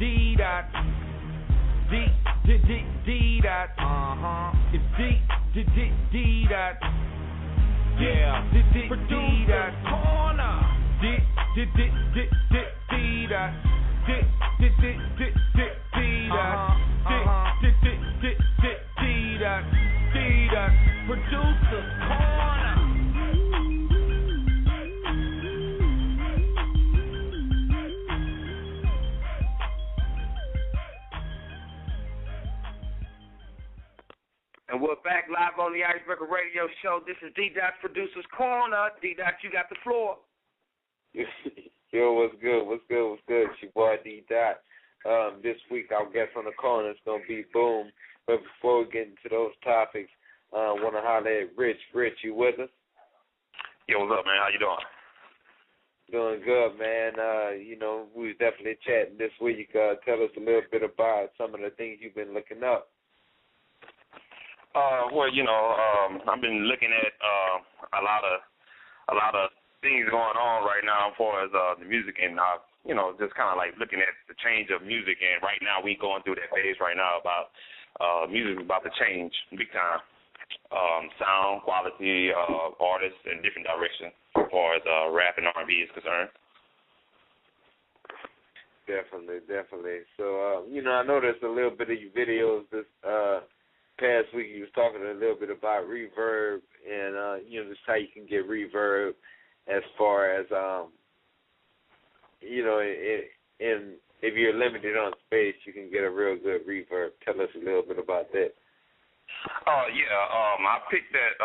D dot. D dot. It's D dot. Yeah. D dot. Corner. D dot. D dot. Producer Corner. And we're back live on the Icebreaker Radio Show. This is D-Dot's Producer's Corner. D-Dot, you got the floor. Yo, what's good? It's your boy D-Dot. This week, our guest on the corner is going to be Boome. But before we get into those topics, I want to holler at Rich. Rich, you with us? Yo, what's up, man? How you doing? Doing good, man. We was definitely chatting this week. Tell us a little bit about some of the things you've been looking up. I've been looking at a lot of things going on right now as far as the music, and just kind of like looking at the change of music. And right now we going through that phase right now about music is about to change big time. Sound quality, artists in different directions as far as rap and R&B is concerned. Definitely. So I noticed a little bit of your videos this past week. You was talking a little bit about reverb and just how you can get reverb as far as if you're limited on space, you can get a real good reverb. Tell us a little bit about that. I picked that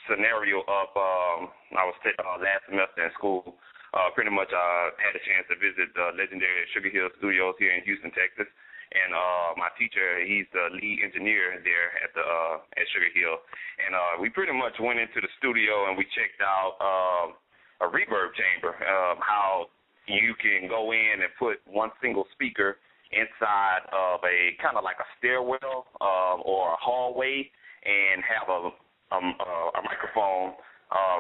scenario up. I was last semester in school. Pretty much had a chance to visit the legendary Sugar Hill Studios here in Houston, Texas. And my teacher, he's the lead engineer there at Sugar Hill. And we pretty much went into the studio and we checked out a reverb chamber, how you can go in and put one single speaker inside of a kind of like a stairwell or a hallway and have a microphone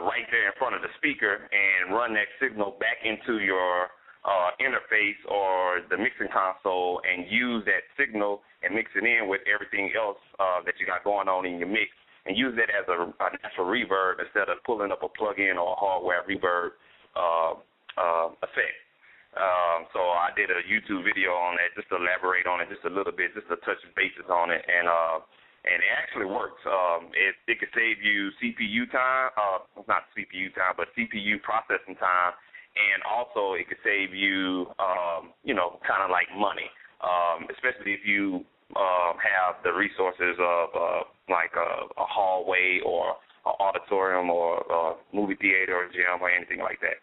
right there in front of the speaker and run that signal back into your interface or the mixing console and use that signal and mix it in with everything else that you got going on in your mix and use that as a natural reverb instead of pulling up a plug-in or a hardware reverb effect. So I did a YouTube video on that just to elaborate on it just a little bit, just to touch bases on it, and it actually works. It could save you CPU time, not CPU time, but CPU processing time. And also, it could save you, kind of like money, especially if you have the resources of a hallway or an auditorium or a movie theater or gym or anything like that.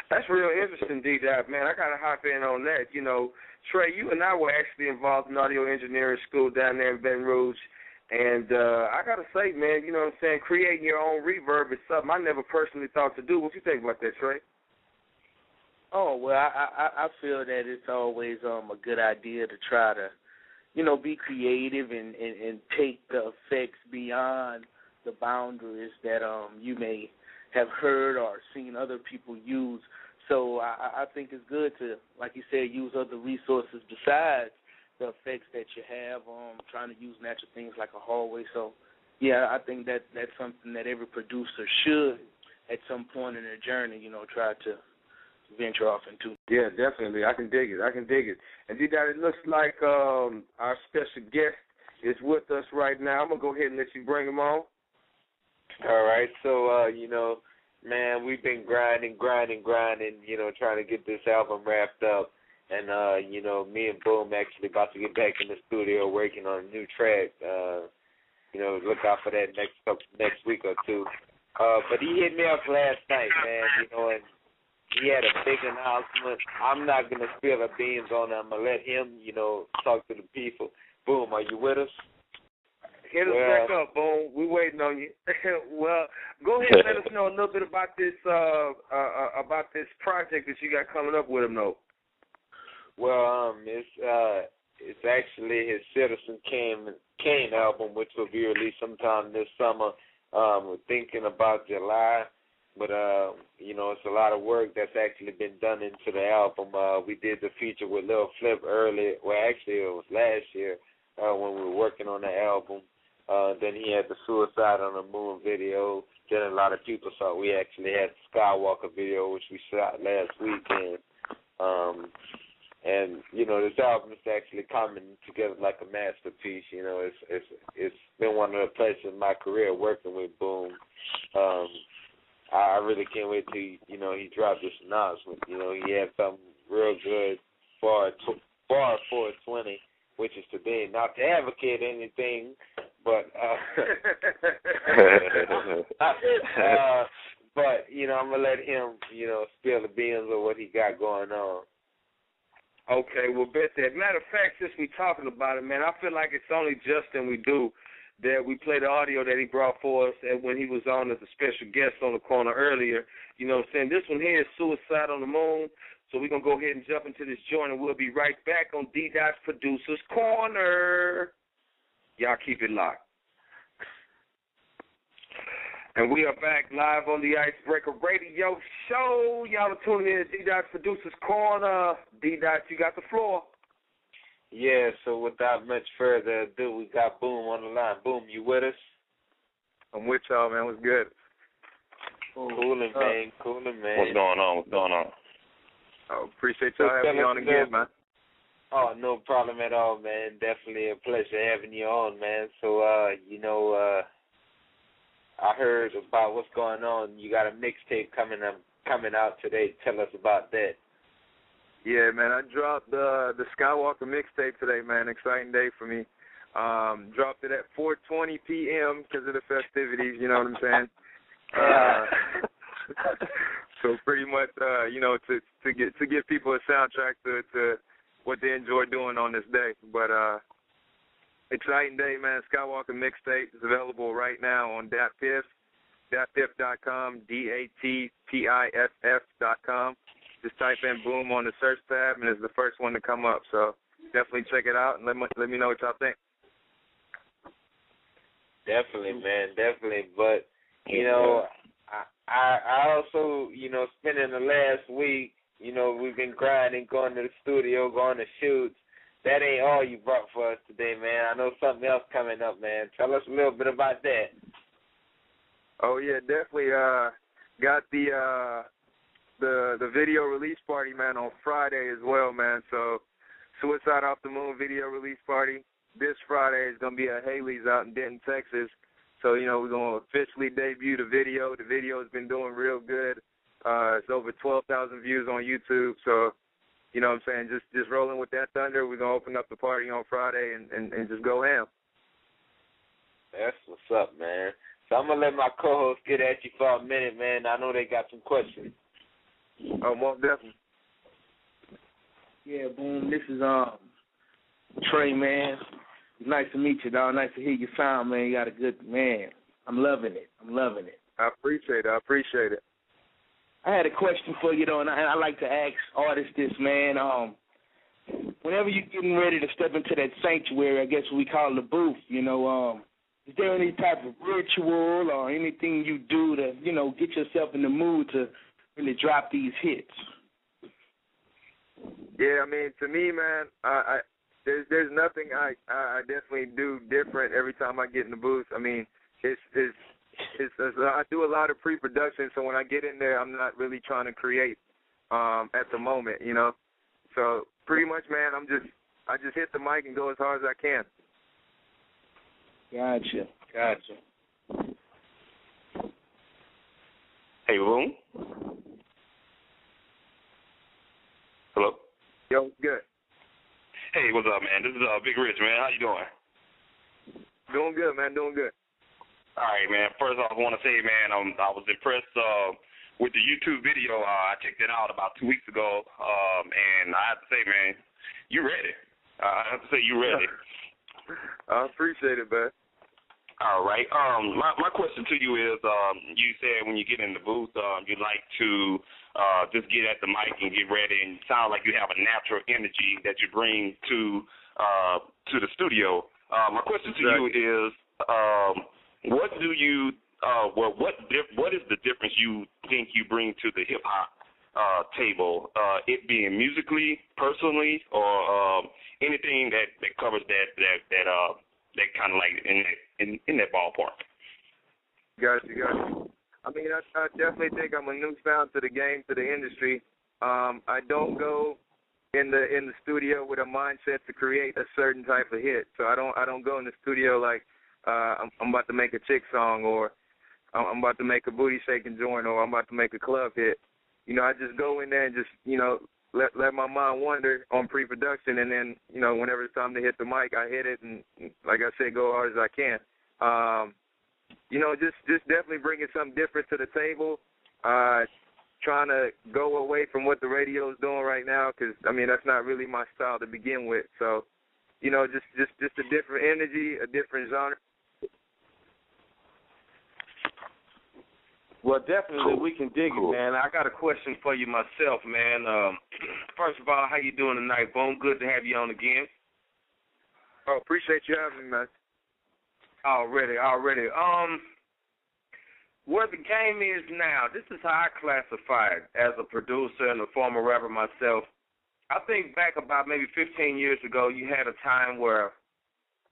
That's real interesting, D-Dot, man. I got to hop in on that. Trey, you and I were actually involved in audio engineering school down there in Baton Rouge. And I got to say, man, you know what I'm saying, creating your own reverb is something I never personally thought to do. What you think about that, Trey? Oh, well, I feel that it's always a good idea to try to, be creative and take the effects beyond the boundaries that you may have heard or seen other people use. So I think it's good to, like you said, use other resources besides the effects that you have, trying to use natural things like a hallway. So, yeah, I think that's something that every producer should, at some point in their journey, try to venture off into. Yeah, definitely. I can dig it. And D-Dot, it looks like our special guest is with us right now. I'm going to go ahead and let you bring him on. All right. So, man, we've been grinding, trying to get this album wrapped up. And, me and Boome actually about to get back in the studio working on a new track. Look out for that next week or two. But he hit me up last night, man, and he had a big announcement. I'm not going to spill the beans on him. I'm going to let him, talk to the people. Boome, are you with us? Hit us back up, Boome. We're waiting on you. Well, go ahead and let us know a little bit about this project that you got coming up with him, though. Well, it's actually his Citizen Kane Album, which will be released sometime this summer. We're thinking about July. But you know, it's a lot of work that's actually been done into the album. We did the feature with Lil Flip earlier. Well, actually, it was last year when we were working on the album. Then he had the Suicide on the Moon video. Then a lot of people saw we actually had the Skywalker video, which we shot last weekend. And you know, this album is actually coming together like a masterpiece. You know, it's been one of the places in my career working with Boome. I really can't wait till he dropped this announcement. You know, he had something real good for 420, which is today. Not to advocate anything, but but you know, I'm gonna let him spill the beans of what he got going on. Okay, well, bet that. Matter of fact, since we talking about it, man, I feel like it's only just and we do that we play the audio that he brought for us and when he was on as a special guest on the corner earlier. You know what I'm saying? This one here is Suicide on the Moon. So we're going to go ahead and jump into this joint, and we'll be right back on D-Dot's Producer's Corner. Y'all keep it locked. And we are back live on the Icebreaker Radio Show. Y'all are tuning in to D-Dot's Producer's Corner. D-Dot, you got the floor. Yeah, so without much further ado, we got Boome on the line. Boome, you with us? I'm with y'all, man. What's good? Coolin', man. What's going on? Oh, appreciate y'all having me on again, man. Oh, no problem at all, man. Definitely a pleasure having you on, man. So, I heard about what's going on. You got a mixtape coming out today. Tell us about that. Yeah, man, I dropped the Skywalker mixtape today, man. Exciting day for me. Dropped it at 4:20 p.m. because of the festivities, you know what I'm saying? So pretty much, to give people a soundtrack to what they enjoy doing on this day. But exciting day, man. Skywalker mixtape is available right now on datpiff.com, DATPIFF.com. Just type in Boome on the search tab, and it's the first one to come up. So definitely check it out, and let me know what y'all think. Definitely, man, definitely. But, I also, spending the last week, we've been grinding, going to the studio, going to shoots. That ain't all you brought for us today, man. I know something else coming up, man. Tell us a little bit about that. Oh, yeah, definitely. Got the video release party, man, on Friday as well, man. So Suicide Off the Moon video release party this Friday is going to be at Haley's out in Denton, Texas. So, we're going to officially debut the video. The video has been doing real good. It's over 12,000 views on YouTube. So, you know what I'm saying, just rolling with that thunder. We're going to open up the party on Friday and just go ham. That's what's up, man. So I'm going to let my co-host get at you for a minute, man. I know they got some questions. Oh, most definitely. Yeah, Boome, this is Trey, man. Nice to meet you, dog. Nice to hear your sound, man. You got a good man. I'm loving it. I appreciate it. I had a question for you, though, and I like to ask artists this, man. Whenever you're getting ready to step into that sanctuary, I guess we call it the booth, is there any type of ritual or anything you do to, get yourself in the mood to really drop these hits? Yeah, I mean, to me, man, there's nothing I definitely do different every time I get in the booth. I mean, it's I do a lot of pre-production, so when I get in there, I'm not really trying to create at the moment, So pretty much, man, I just hit the mic and go as hard as I can. Gotcha. Hey, Boome. Hello? Yo, good. Hey, what's up, man? This is Big Rich, man. How you doing? Doing good, man. Doing good. All right, man. First off, I want to say, man, I was impressed with the YouTube video. I checked it out about 2 weeks ago, and I have to say, man, you ready. I have to say you ready. I appreciate it, man. All right. My question to you is, you said when you get in the booth, you like to just get at the mic and get ready, and it sounds like you have a natural energy that you bring to the studio. My question to you is, what do you well, what is the difference you think you bring to the hip hop table? It being musically, personally, or anything that covers that kind of like in that ballpark. Got you. I mean, I definitely think I'm a newfound to the game, to the industry. I don't go in the studio with a mindset to create a certain type of hit. So I don't go in the studio like I'm about to make a chick song, or I'm about to make a booty shaking joint, or I'm about to make a club hit. You know, I just go in there and just, you know, let my mind wander on pre-production, and then, you know, whenever it's time to hit the mic, I hit it, and like I said, go hard as I can. You know, just definitely bringing something different to the table. Trying to go away from what the radio is doing right now, because I mean that's not really my style to begin with. So, you know, just a different energy, a different genre. Well, definitely we can dig it, man. I got a question for you myself, man. First of all, how you doing tonight, Boome? Good to have you on again. Oh, appreciate you having me, man. Already. Where the game is now, this is how I classify it as a producer and a former rapper myself. I think back about maybe 15 years ago, you had a time where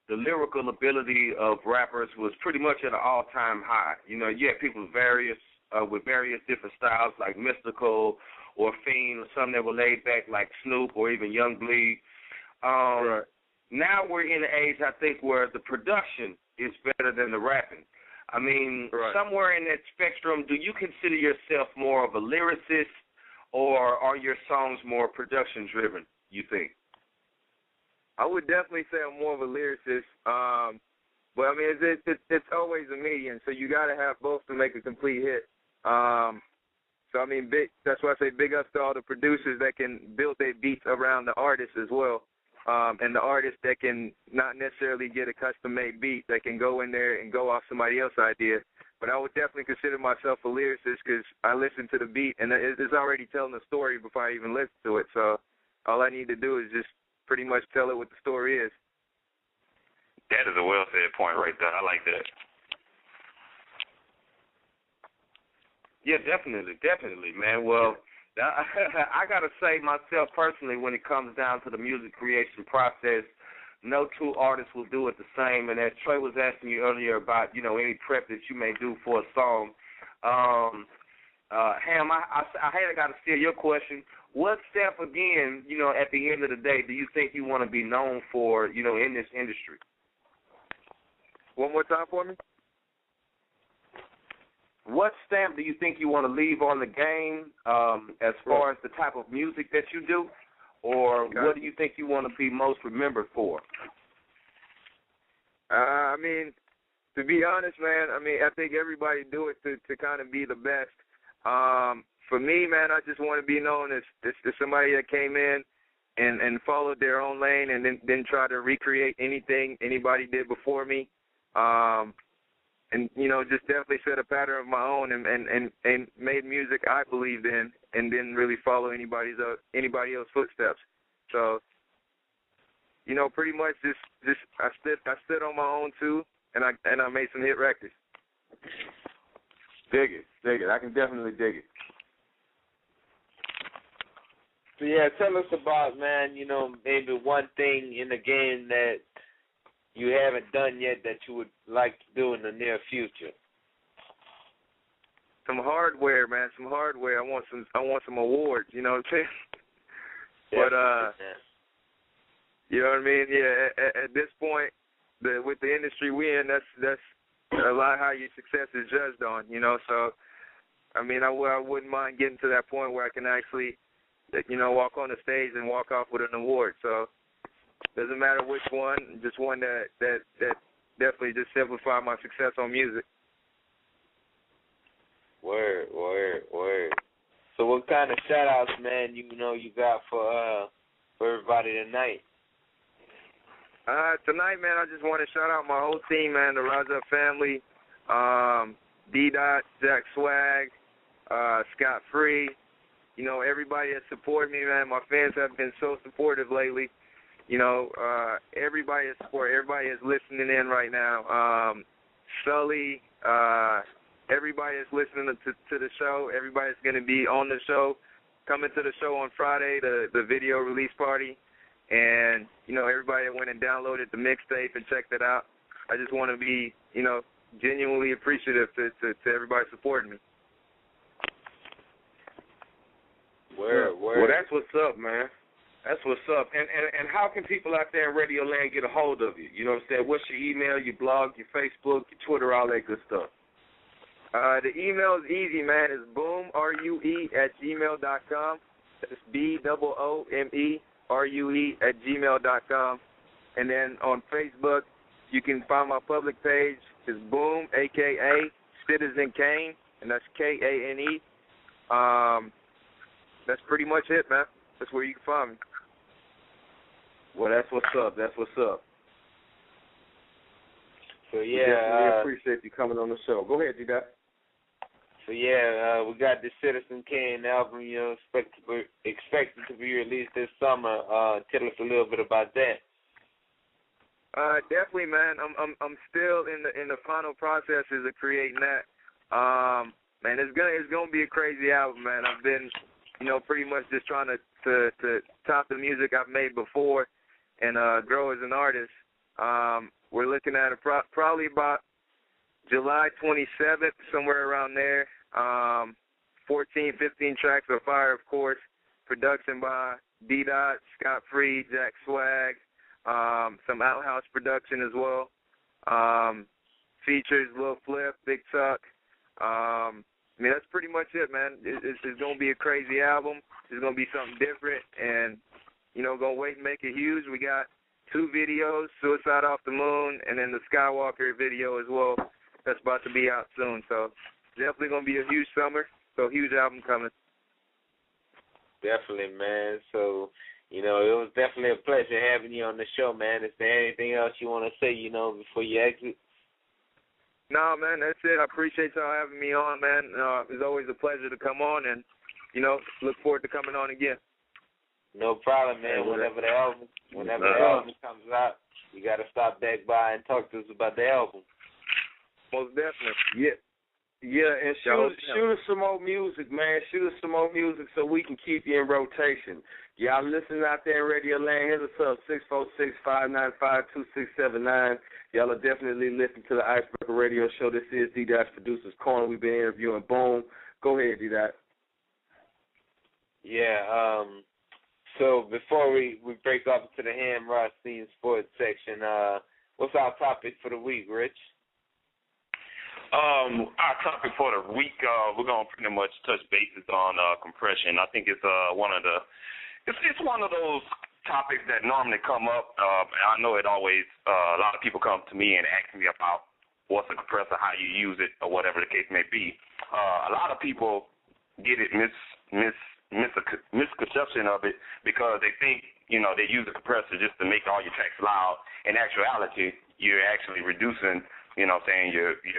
the lyrical ability of rappers was pretty much at an all-time high. You know, you had people with various different styles, like Mystical or Fiend, or some that were laid back like Snoop or even Young Bleed. Right. Now we're in an age, I think, where the production is better than the rapping. I mean, right. Somewhere in that spectrum, do you consider yourself more of a lyricist, or are your songs more production-driven, you think? I would definitely say I'm more of a lyricist. But, I mean, it's always a medium, so you got to have both to make a complete hit. So, I mean, that's why I say big ups to all the producers that can build their beats around the artists as well. And the artists that can not necessarily get a custom-made beat, that can go in there and go off somebody else's idea. But I would definitely consider myself a lyricist because I listen to the beat, and it's already telling a story before I even listen to it. So all I need to do is just pretty much tell it what the story is. That is a well-said point right there. I like that. Yeah, definitely, man. Well, I got to say myself personally, when it comes down to the music creation process, no two artists will do it the same. And as Trey was asking you earlier about, you know, any prep that you may do for a song, Ham, I got to steal your question. What step, again, you know, at the end of the day, do you think you want to be known for, you know, in this industry? One more time for me. What stamp do you think you want to leave on the game as far as the type of music that you do, or what do you think you want to be most remembered for? I mean, to be honest, man, I think everybody do it to kind of be the best. For me, man, I just want to be known as somebody that came in and followed their own lane and then didn't try to recreate anything anybody did before me. And, you know, just definitely set a pattern of my own and made music I believed in and didn't really follow anybody else's footsteps. So, you know, pretty much just I stood on my own too, and I made some hit records. Dig it. I can definitely dig it. So, yeah, tell us about, man, you know, maybe one thing in the game that you haven't done yet that you would like to do in the near future. Some hardware, man. Some hardware. I want some awards. You know what I'm saying? But you know what I mean? Yeah. At this point, with the industry we in, that's a lot how your success is judged on. You know, so I mean, I wouldn't mind getting to that point where I can actually, you know, walk on the stage and walk off with an award. So. Doesn't matter which one, just one that definitely just simplify my success on music. Word. So what kind of shout-outs, man, you know you got for everybody tonight? Tonight, man, I just want to shout out my whole team, man, the Rise Up family, D-Dot, Jack Swagg, Scott Free, you know, everybody that supported me, man. My fans have been so supportive lately. You know, everybody is listening in right now. Sully, Everybody that's listening to the show, everybody that's going to be on the show, coming to the show on Friday, the video release party, and, everybody that went and downloaded the mixtape and checked it out. I just want to be, genuinely appreciative to everybody supporting me. Word. Well, that's what's up, man. That's what's up. And how can people out there in Radio Land get a hold of you? You know what I'm saying? What's your email, your blog, your Facebook, your Twitter, all that good stuff? The email is easy, man. It's boome, RUE, @gmail.com. That's BOOME, RUE, @gmail.com. And then on Facebook, you can find my public page. It's Boome, a.k.a. Citizen Kane, and that's Kane. That's pretty much it, man. That's where you can find me. Well, that's what's up. That's what's up. So, we appreciate you coming on the show. Go ahead, D-Dot. So, we got the Citizen Kane album, expected to be released this summer. Tell us a little bit about that. Definitely, man. I'm still in the final processes of creating that. Man, it's gonna be a crazy album, man. I've been, pretty much just trying to top the music I've made before and grow as an artist. We're looking at probably about July 27th, somewhere around there. 14, 15 tracks of fire, of course. Production by D-Dot, Scott Free, Jack Swagg. Some Outhouse production as well. Features Lil Flip, Big Tuck. That's pretty much it, man. It's going to be a crazy album. It's going to be something different, and, going to wait and make it huge. We got 2 videos, Suicide Off the Moon, and then the Skywalker video as well. That's about to be out soon. So definitely going to be a huge summer. So huge album coming. Definitely, man. So, it was definitely a pleasure having you on the show, man. Is there anything else you want to say, before you exit? No, man, that's it. I appreciate y'all having me on, man. It's always a pleasure to come on, and, look forward to coming on again. No problem, man. Whenever the album comes out, you got to stop back by and talk to us about the album. Most definitely. Yeah, and shoot us some more music, man. Shoot us some more music so we can keep you in rotation. Y'all listening out there in Radio Land, hit us up, 646-595-2679. Y'all are definitely listening to the Icebreaker Radio Show. This is D-Dot's Producer's Corner. We've been interviewing Boome. Go ahead, D-Dot. Yeah, so before we break up to the Ham Rothstein Sports section, what's our topic for the week, Rich? Our topic for the week, we're going to pretty much touch bases on compression. I think it's one of those topics that normally come up. I know it always, a lot of people come to me and ask me about what's a compressor, how you use it, or whatever the case may be. A lot of people get it misconception of it because they think, they use a compressor just to make all your tracks loud. In actuality, you're actually reducing your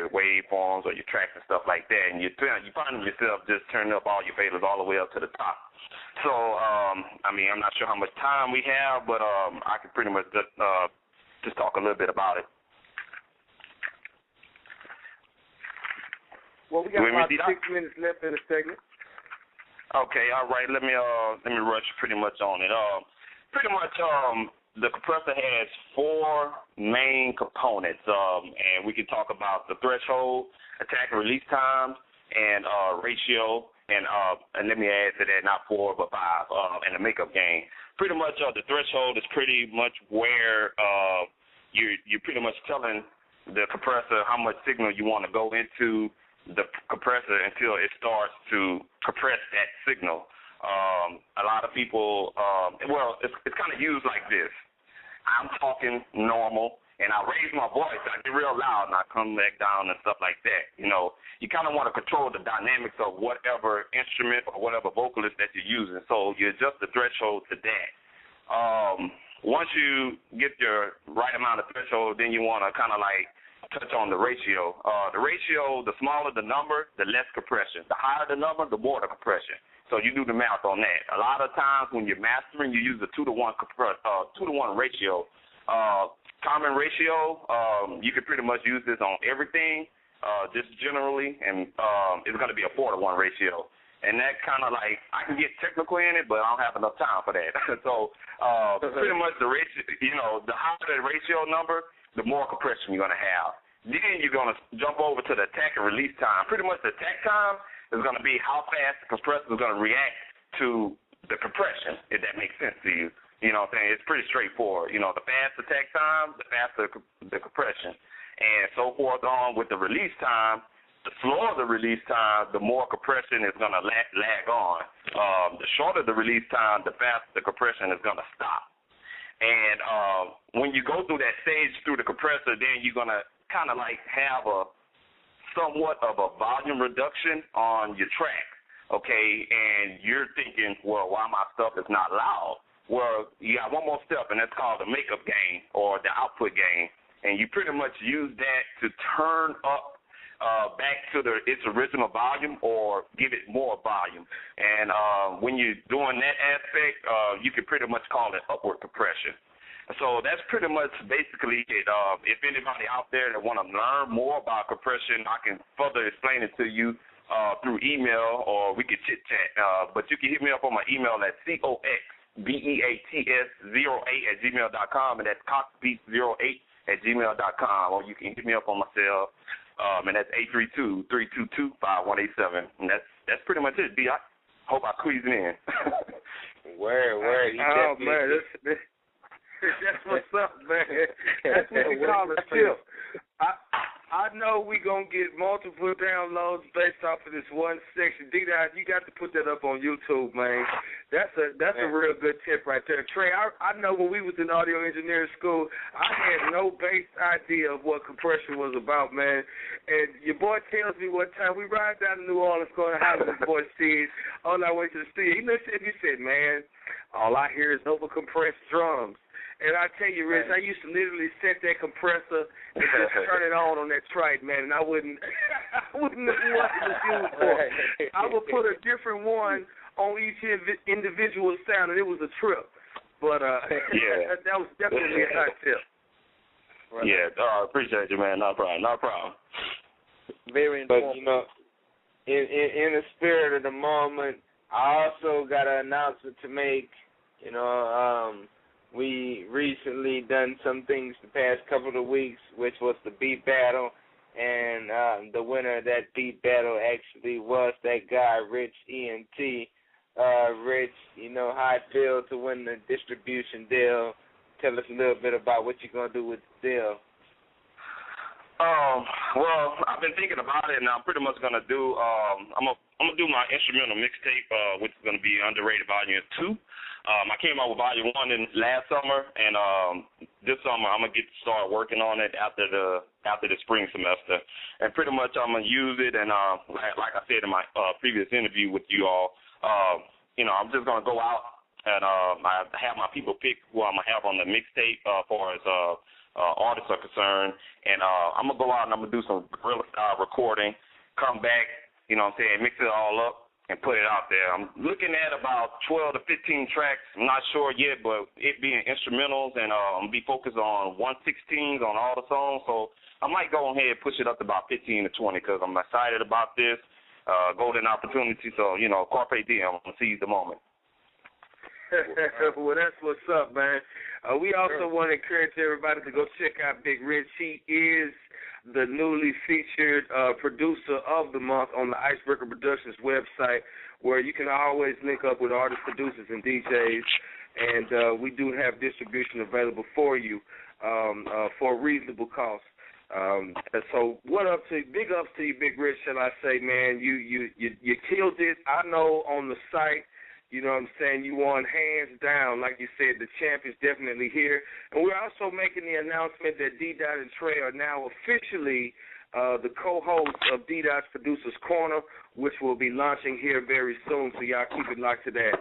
waveforms or your tracks and stuff like that, and you find yourself just turning up all your failures all the way up to the top. So, I'm not sure how much time we have, but I can pretty much just talk a little bit about it. Well, we got about 6 minutes left in the segment. Okay, all right. Let me rush pretty much on it. Pretty much, the compressor has 4 main components, and we can talk about the threshold, attack and release times, and ratio, and let me add to that, not 4 but 5, and the makeup gain. Pretty much, the threshold is pretty much where you're pretty much telling the compressor how much signal you want to go into the compressor until it starts to compress that signal. A lot of people, it's kind of used like this. I'm talking normal, and I raise my voice. I get real loud, and I come back down and stuff like that. You kind of want to control the dynamics of whatever instrument or whatever vocalist that you're using. So you adjust the threshold to that. Once you get your right amount of threshold, then you want to kind of like touch on the ratio. The ratio, the smaller the number, the less compression. The higher the number, the more the compression. So you do the math on that. A lot of times when you're mastering, you use a 2-to-1 ratio. Common ratio, you can pretty much use this on everything. just generally, and it's going to be a 4-to-1 ratio. And that kind of like, I can get technical in it, but I don't have enough time for that. So pretty much the ratio, the higher the ratio number, the more compression you're going to have. Then you're going to jump over to the attack and release time. Pretty much the attack time is going to be how fast the compressor is going to react to the compression, if that makes sense to you. You know what I'm saying? It's pretty straightforward. The fast attack time, the faster the compression. And so forth on with the release time. The slower the release time, the more compression is going to lag on. The shorter the release time, the faster the compression is going to stop. And when you go through that stage through the compressor, then you're going to kind of like have a somewhat of a volume reduction on your track, okay? And you're thinking, well, why my stuff is not loud? Well, you got one more step, and that's called the makeup gain or the output gain. And you pretty much use that to turn up back to its original volume or give it more volume. And when you're doing that aspect, you can pretty much call it upward compression. So that's pretty much basically it. If anybody out there that want to learn more about compression, I can further explain it to you through email, or we could chit-chat. But you can hit me up on my email at coxbeats08@gmail.com, and that's coxbeats08@gmail.com, or you can hit me up on my cell. And that's 832-322-5187. And that's pretty much it, B. I hope I squeezed it in. Word. Oh, man, that's what's up, man. That's what we call a tip. I know we're going to get multiple downloads based off of this one section. D-Dot, you got to put that up on YouTube, man. That's a real good tip right there. Trey, I know when we was in audio engineering school, I had no base idea of what compression was about, man. And your boy tells me one time, we ride down to New Orleans going to house with boy Steve on our way to the studio. He said, man, all I hear is over-compressed drums. And I tell you, Rich, I used to literally set that compressor and just turn it on that trike, man, and I wouldn't know what it was used for. I would put a different one on each individual sound, and it was a trip. But that was definitely a hot tip. Right. Yeah, appreciate you, man. No problem. Very important. But, in the spirit of the moment, I also got an announcement to make. We recently done some things the past couple of weeks, which was the beat battle, and the winner of that beat battle actually was that guy, Rich ENT. Rich, how it feels to win the distribution deal. Tell us a little bit about what you're going to do with the deal. Well, I've been thinking about it, and I'm pretty much going to do, I'm gonna do my instrumental mixtape, which is going to be Underrated Volume 2. I came out with Volume 1 last summer, and this summer I'm going to get started working on it after the spring semester. And pretty much I'm going to use it, and like I said in my previous interview with you all, I'm just going to go out and I have my people pick who I'm going to have on the mixtape as far as artists are concerned. And I'm going to go out and I'm going to do some guerrilla-style recording, come back, mix it all up, and put it out there. I'm looking at about 12 to 15 tracks. I'm not sure yet, but it being instrumentals, and I'm going to be focused on 1/16s on all the songs. So I might go ahead and push it up to about 15 to 20 because I'm excited about this golden opportunity. So, carpe diem. I'm going to seize the moment. Well, that's what's up, man. We also want to encourage everybody to go check out Big Rich. He is the newly featured producer of the month on the Icebreaker Productions website, where you can always link up with artists, producers, and DJs. And we do have distribution available for you for a reasonable cost. So big ups to you, Big Rich, shall I say, man. You killed it. I know on the site, you know what I'm saying, you won hands down. Like you said, the champ is definitely here. And we're also making the announcement that D-Dot and Trey are now officially the co-hosts of D-Dot's Producers Corner, which will be launching here very soon, so y'all keep it locked to that.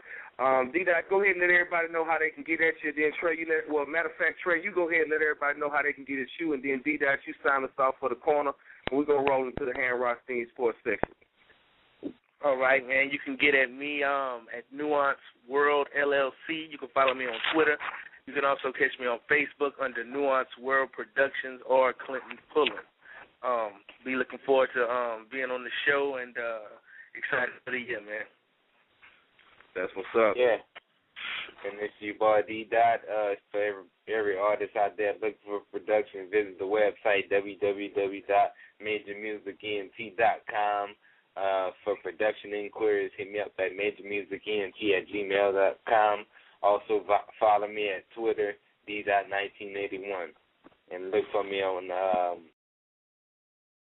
D-Dot, go ahead and let everybody know how they can get at you. Then Trey, matter of fact, Trey, you go ahead and let everybody know how they can get at you, and then D-Dot, you sign us off for the corner, and we're going to roll into the Hand Rothstein Sports section. All right, man. You can get at me at Nuance World LLC. You can follow me on Twitter. You can also catch me on Facebook under Nuance World Productions or Clinton Pullen. be looking forward to being on the show and excited for the year, man. That's what's up. Yeah. And it's your boy D Dot. For every artist out there looking for production, visit the website www.majormusicent.com. For production inquiries, hit me up at majormusicent@gmail.com. Also follow me at Twitter, D.1981. And look for me on